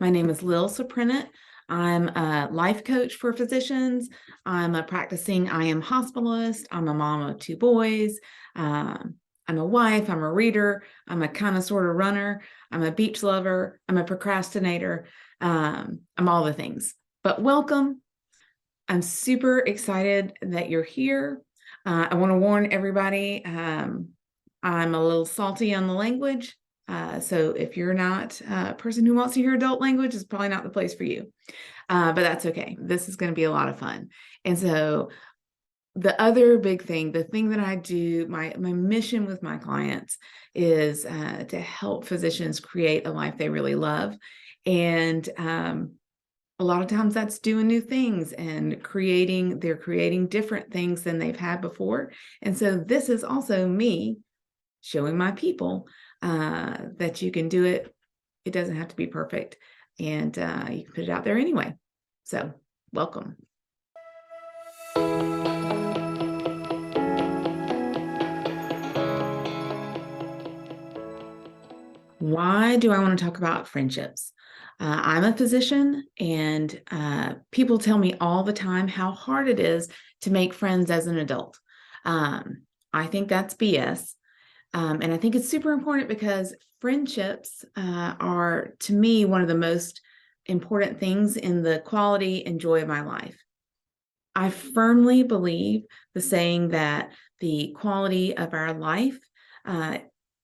My name is Lil Surprenant. I'm a life coach for physicians. I'm a practicing I am hospitalist. I'm a mom of two boys. I'm a wife. I'm a reader. I'm a kind of sort of runner. I'm a beach lover. I'm a procrastinator. I'm all the things. But welcome. I'm super excited that you're here. I want to warn everybody, I'm a little salty on the language. So if you're not a person who wants to hear adult language, it's probably not the place for you. But that's okay. This is going to be a lot of fun. And so the other big thing, the thing that I do, my mission with my clients is to help physicians create a life they really love. And a lot of times that's doing new things and they're creating different things than they've had before. And so this is also me showing my people that you can do it. It doesn't have to be perfect, and you can put it out there anyway. So welcome. Why do I want to talk about friendships? I'm a physician, and people tell me all the time how hard it is to make friends as an adult. I think that's BS. And I think it's super important because friendships are, to me, one of the most important things in the quality and joy of my life. I firmly believe the saying that the quality of our life uh,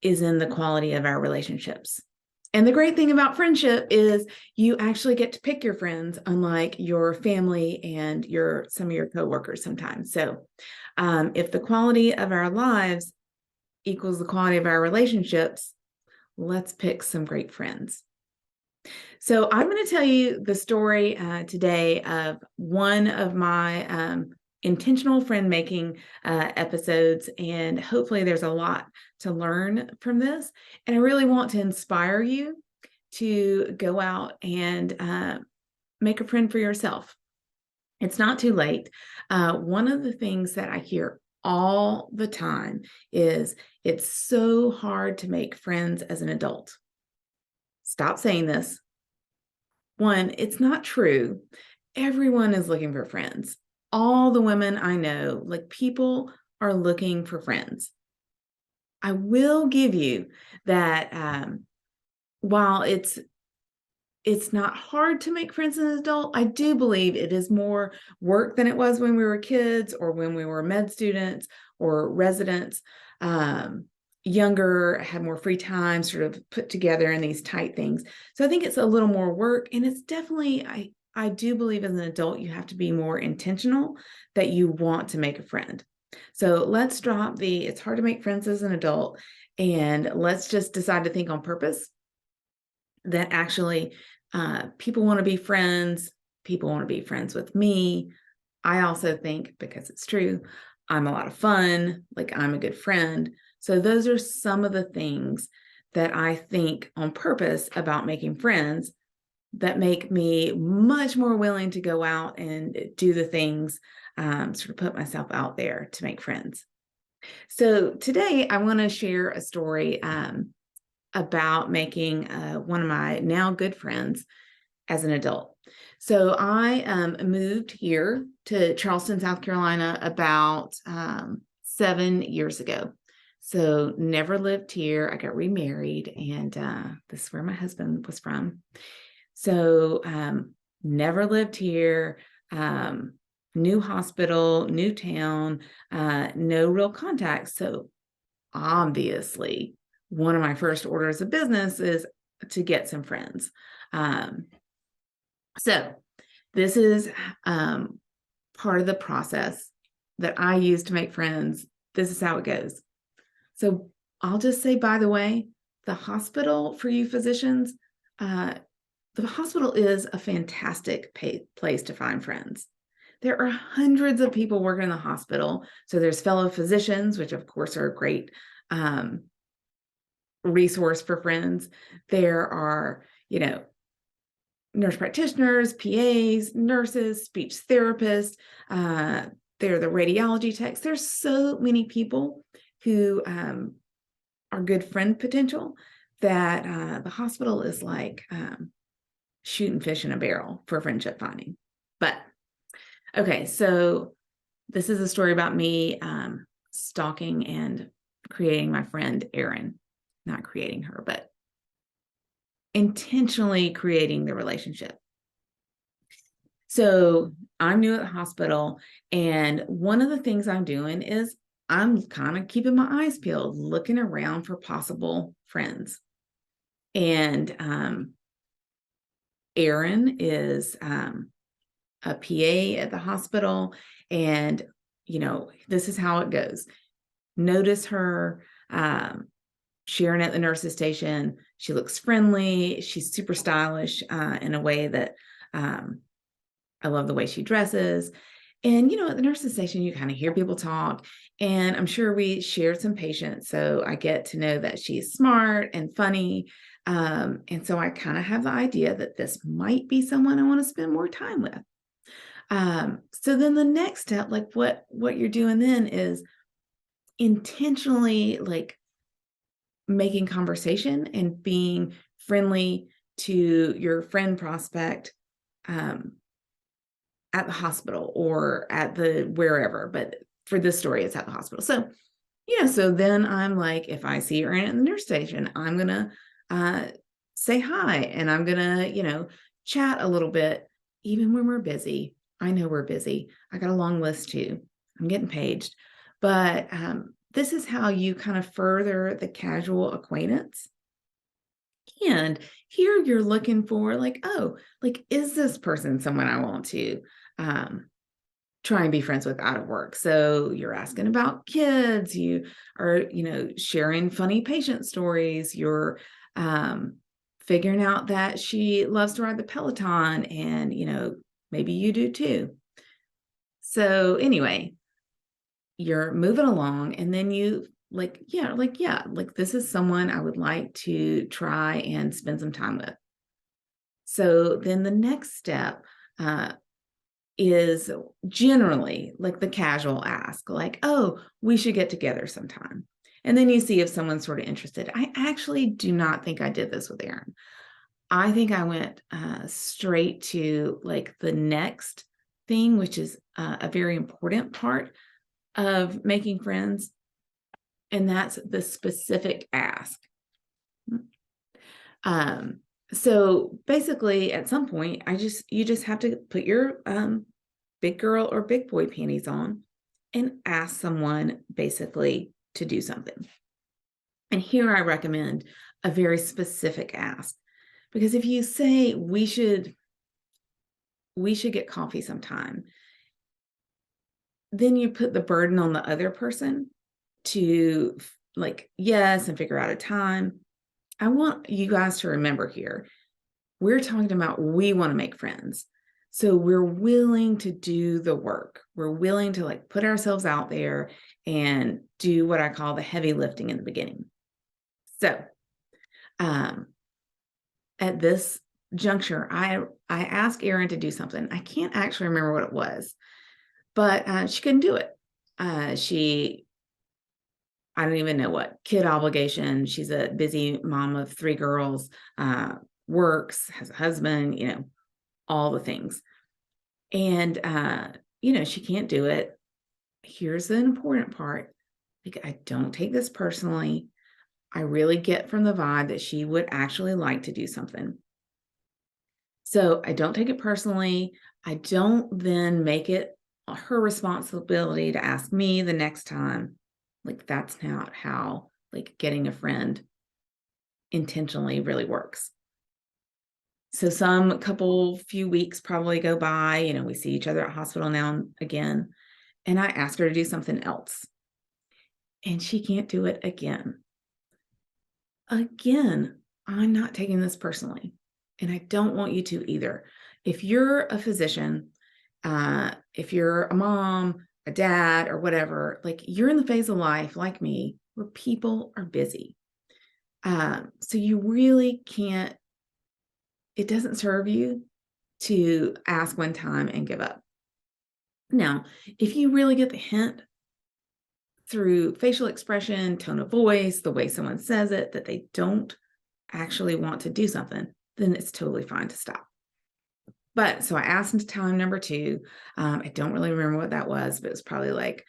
is in the quality of our relationships. And the great thing about friendship is you actually get to pick your friends, unlike your family and some of your coworkers sometimes. So if the quality of our lives equals the quality of our relationships, let's pick some great friends. So I'm going to tell you the story today of one of my intentional friend making episodes, and hopefully there's a lot to learn from this. And I really want to inspire you to go out and make a friend for yourself. It's not too late. One of the things that I hear all the time is it's so hard to make friends as an adult. Stop saying this. One, it's not true. Everyone is looking for friends. All the women I know, like people are looking for friends. I will give you that while it's not hard to make friends as an adult, I do believe it is more work than it was when we were kids or when we were med students or residents. Younger, had more free time, sort of put together in these tight things. So I think it's a little more work, and it's definitely, I do believe as an adult, you have to be more intentional that you want to make a friend. So let's drop it's hard to make friends as an adult, and let's just decide to think on purpose that actually people want to be friends. People want to be friends with me. I also think, because it's true, I'm a lot of fun, like I'm a good friend. So those are some of the things that I think on purpose about making friends that make me much more willing to go out and do the things, sort of put myself out there to make friends. So today I want to share a story about making one of my now good friends as an adult. So I moved here to Charleston, South Carolina about 7 years ago. So never lived here. I got remarried, and this is where my husband was from. So never lived here. New hospital, new town, no real contacts. So obviously, one of my first orders of business is to get some friends. So this is part of the process that I use to make friends. This is how it goes. So I'll just say, by the way, the hospital for you physicians, the hospital is a fantastic place to find friends. There are hundreds of people working in the hospital. So there's fellow physicians, which of course are a great resource for friends. There are, nurse practitioners, PAs, nurses, speech therapists. There are the radiology techs. There's so many people who are good friend potential that the hospital is like shooting fish in a barrel for friendship finding. But okay, so this is a story about me stalking and creating my friend Erin, not creating her, but intentionally creating the relationship. So I'm new at the hospital, and one of the things I'm doing is I'm kind of keeping my eyes peeled, looking around for possible friends. And Erin is a PA at the hospital, and this is how it goes. Notice her. Sharon at the nurse's station. She looks friendly. She's super stylish in a way that I love the way she dresses. And, at the nurse's station, you kind of hear people talk. And I'm sure we shared some patients. So I get to know that she's smart and funny. And so I kind of have the idea that this might be someone I want to spend more time with. So then the next step, like what you're doing then is intentionally like making conversation and being friendly to your friend prospect at the hospital or at the wherever, but for this story, it's at the hospital. So, so then I'm like, if I see her in the nurse station, I'm going to say hi and I'm going to, chat a little bit, even when we're busy. I know we're busy. I got a long list too. I'm getting paged, but this is how you kind of further the casual acquaintance. And here you're looking for like, oh, like, is this person someone I want to try and be friends with out of work? So you're asking about kids, you are, sharing funny patient stories, you're figuring out that she loves to ride the Peloton and, maybe you do too. So anyway, you're moving along and then you like this is someone I would like to try and spend some time with. So then the next step is generally like the casual ask, like, oh, we should get together sometime. And then you see if someone's sort of interested. I actually do not think I did this with Erin. I think I went straight to like the next thing, which is a very important part of making friends, and that's the specific ask. So basically, at some point, you just have to put your big girl or big boy panties on and ask someone basically to do something. And here I recommend a very specific ask, because if you say we should get coffee sometime, then you put the burden on the other person to like yes and figure out a time. I want you guys to remember here, we're talking about we want to make friends. So we're willing to do the work. We're willing to like put ourselves out there and do what I call the heavy lifting in the beginning. So at this juncture, I asked Erin to do something. I can't actually remember what it was, but she couldn't do it. I don't even know what kid obligation. She's a busy mom of 3 girls, works, has a husband, all the things. And, she can't do it. Here's the important part. Like, I don't take this personally. I really get from the vibe that she would actually like to do something. So I don't take it personally. I don't then make it her responsibility to ask me the next time. Like, that's not how like getting a friend intentionally really works. So some couple few weeks probably go by, we see each other at hospital now and again, and I ask her to do something else and she can't do it again. Again, I'm not taking this personally, and I don't want you to either. If you're a physician, if you're a mom, a dad, or whatever, like you're in the phase of life like me where people are busy. So you really can't, it doesn't serve you to ask one time and give up. Now, if you really get the hint through facial expression, tone of voice, the way someone says it, that they don't actually want to do something, then it's totally fine to stop. But so I asked him to time number two. I don't really remember what that was, but it was probably like,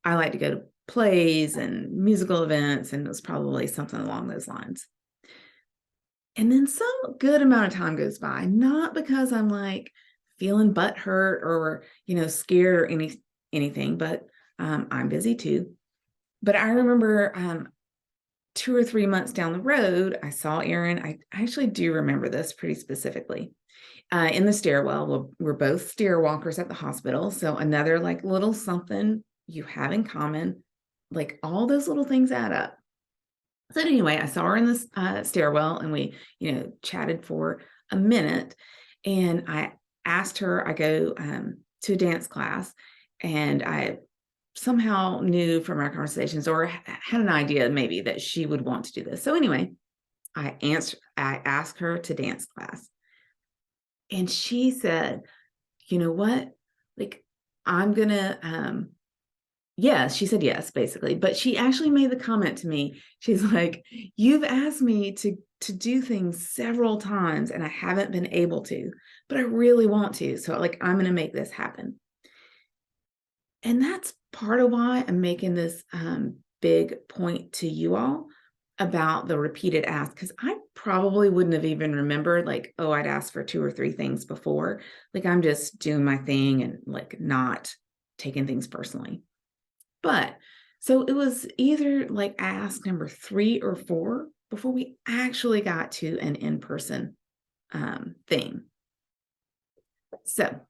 I like to go to plays and musical events, and it was probably something along those lines. And then some good amount of time goes by, not because I'm like feeling butthurt or, scared or anything, but I'm busy too. But I remember 2 or 3 months down the road, I saw Aaron. I actually do remember this pretty specifically. In the stairwell, we're both stair walkers at the hospital. So another like little something you have in common, like all those little things add up. So anyway, I saw her in this stairwell, and we, chatted for a minute. And I asked her, I go to a dance class, and I somehow knew from our conversations, or had an idea maybe, that she would want to do this. So anyway, I asked her to dance class, and she said, you know what? Like, I'm gonna yes, she said yes, basically. But she actually made the comment to me. She's like, you've asked me to do things several times and I haven't been able to, but I really want to. So like, I'm gonna make this happen. And that's part of why I'm making this big point to you all about the repeated ask, because I probably wouldn't have even remembered, like, oh, I'd asked for 2 or 3 things before. Like, I'm just doing my thing and like not taking things personally. But so it was either like ask number 3 or 4 before we actually got to an in-person thing. So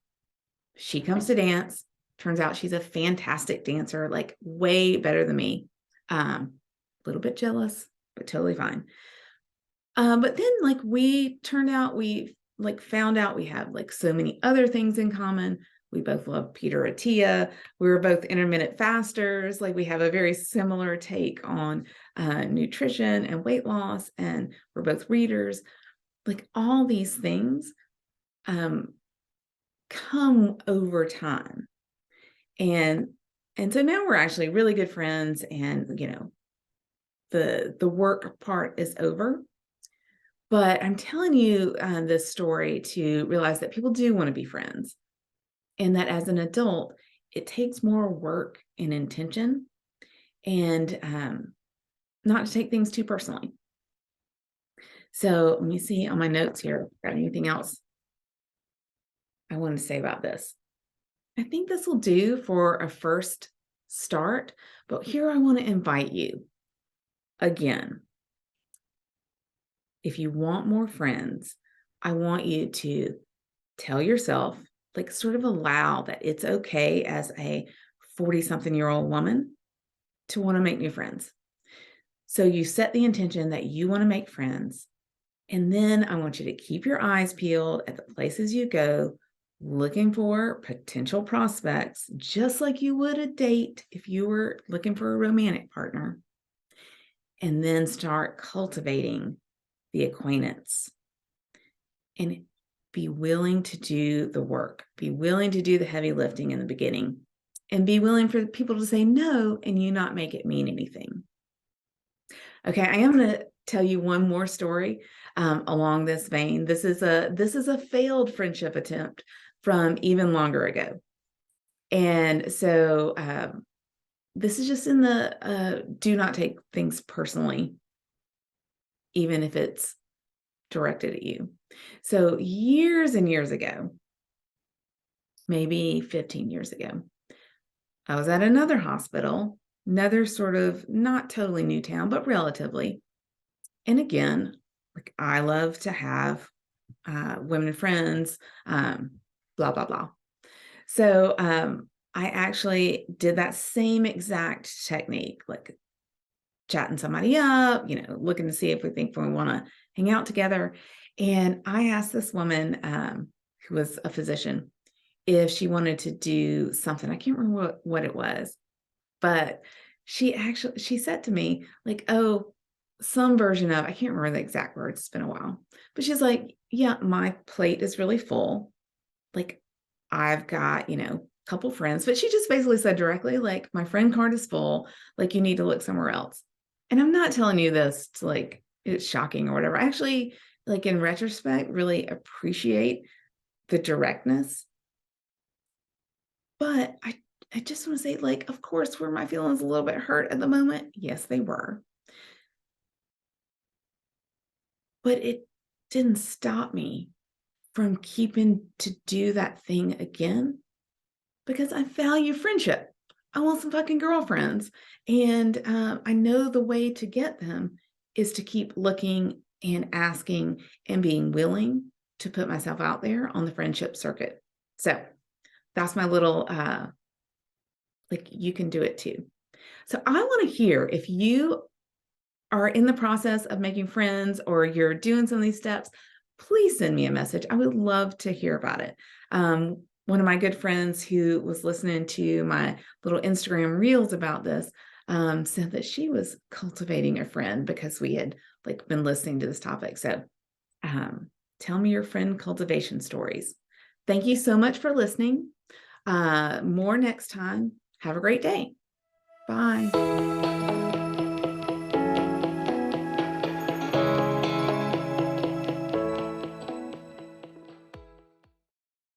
she comes to dance. Turns out she's a fantastic dancer, like way better than me. A little bit jealous, but totally fine. But then like we found out we have like so many other things in common. We both love Peter Attia. We were both intermittent fasters. Like we have a very similar take on nutrition and weight loss, and we're both readers. Like all these things come over time. And so now we're actually really good friends, and the work part is over. But I'm telling you this story to realize that people do want to be friends, and that as an adult, it takes more work and intention, and not to take things too personally. So let me see on my notes here. Got anything else I wanted to say about this? I think this will do for a first start, but here I want to invite you again. If you want more friends, I want you to tell yourself, like sort of allow that it's okay as a 40-something-year-old woman to want to make new friends. So you set the intention that you want to make friends. And then I want you to keep your eyes peeled at the places you go, looking for potential prospects, just like you would a date if you were looking for a romantic partner. And then start cultivating the acquaintance. And be willing to do the work. Be willing to do the heavy lifting in the beginning. And be willing for people to say no and you not make it mean anything. Okay, I am going to tell you one more story along this vein. This is a failed friendship attempt from even longer ago. And so this is just in the do not take things personally, even if it's directed at you. So years and years ago, maybe 15 years ago, I was at another hospital, another sort of not totally new town, but relatively. And again, like I love to have women friends, blah, blah, blah. So I actually did that same exact technique, like chatting somebody up, looking to see if we think we want to hang out together. And I asked this woman who was a physician if she wanted to do something. I can't remember what it was, but she said to me like, oh, some version of, I can't remember the exact words, it's been a while, but she's like, yeah, my plate is really full. Like I've got, a couple friends, but she just basically said directly, like, my friend card is full, like you need to look somewhere else. And I'm not telling you this to like, it's shocking or whatever. I actually, like in retrospect, really appreciate the directness. But I just want to say, like, of course, were my feelings a little bit hurt at the moment? Yes, they were. But it didn't stop me from keeping to do that thing again because I value friendship. I want some fucking girlfriends. And I know the way to get them is to keep looking and asking and being willing to put myself out there on the friendship circuit. So that's my little, like, you can do it too. So I want to hear if you are in the process of making friends or you're doing some of these steps, please send me a message. I would love to hear about it. One of my good friends who was listening to my little Instagram reels about this said that she was cultivating a friend because we had like been listening to this topic. So tell me your friend cultivation stories. Thank you so much for listening. More next time. Have a great day. Bye.